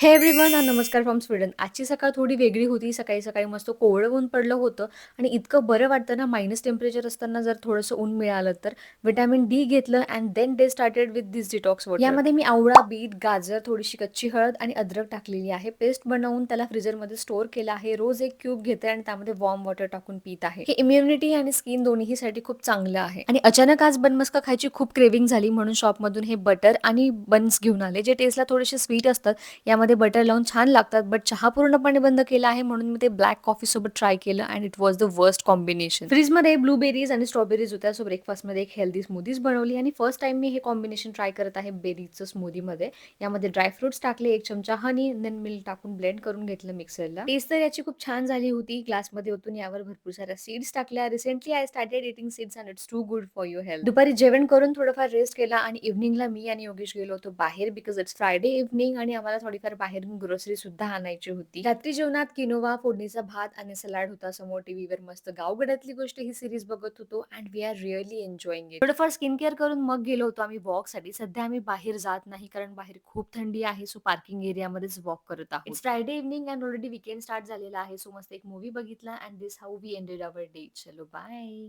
हे एव्हरीवन नमस्कार from Sweden. आजची सकाळ थोडी वेगळी होती. सकाळी-सकाळी मस्त कोवळं ऊन पडलं होतं आणि इतकं बरं वाटतं ना मायनस टेम्परेचर असताना जर थोडंसं ऊन मिळालं तर. व्हिटॅमिन डी घेतलं and then day started with this detox water. यामध्ये मी आवळा, बीट, गाजर, थोडीशी कच्ची हळद आणि अद्रक टाकलेली आहे. पेस्ट बनवून त्याला फ्रीझरमध्ये स्टोअर केलं आहे. रोज 1 क्यूब घेते आणि त्यामध्ये वॉर्म वॉटर टाकून पीत आहे. हे इम्युनिटी आणि स्किन दोन्हीसाठी खूप चांगलं आहे. आणि अचानक आज बनमस्का खायची खूप क्रेव्हिंग झाली म्हणून शॉपमधून हे बटर आणि बन्स घेऊन आले, जे टेस्टला थोडेसे स्वीट असतात. यामध्ये बटर लावून छान लागतात, बट चहा पूर्णपणे बंद केला आहे म्हणून मी ते ब्लॅक कॉफी सोबत ट्राय केलं and it was the worst combination. फ्रीजमध्ये ब्लूबेरीज आणि स्ट्रॉबेरीज होत्या, सो ब्रेकफास्टमध्ये एक हेल्दी स्मूदीज बनवली आणि फर्स्ट टाइम मी हे कॉम्बिनेशन ट्राय करत आहे बेरीजचं स्मूदीमध्ये. यामध्ये ड्रायफ्रुट्स टाकले, 1 चमचा हनी, देन मिल्क टाकून ब्लेंड करून घेतलं मिक्सरला. टेस्ट तर याची खूप छान झाली होती. ग्लासमध्ये ओतून यावर भरपूर साऱ्या सीड्स टाकल्या. Recently I started eating seeds and it's too good for your health. दुपारी जेवण करून थोडंफार रेस्ट केला आणि इव्हनिंगला मी आणि योगेश गेलो होतो बाहेर बिकॉज इट्स फ्रायडे इव्हनिंग आणि आम्हाला थोडीफार बाहेरून ग्रोसरी सुद्धा आणायची होती. रात्री जेवणात किनोवा, फोडणीचा भात आणि सलाड होता. समोर टीव्हीवर मस्त गावगड्यातली गोष्ट ही सीरीज बघत होतो and we are really enjoying it. थोडंफार स्किन केअर करून मग गेलो होतो आम्ही वॉकसाठी. सध्या आम्ही बाहेर जात नाही कारण बाहेर खूप थंडी आहे. सो पार्किंग एरियामध्येच वॉक करत आहोत. It's Friday evening and already weekend start झालेला आहे. सो मस्त एक मूव्ही बघितला and this how we ended our day. चलो बाय.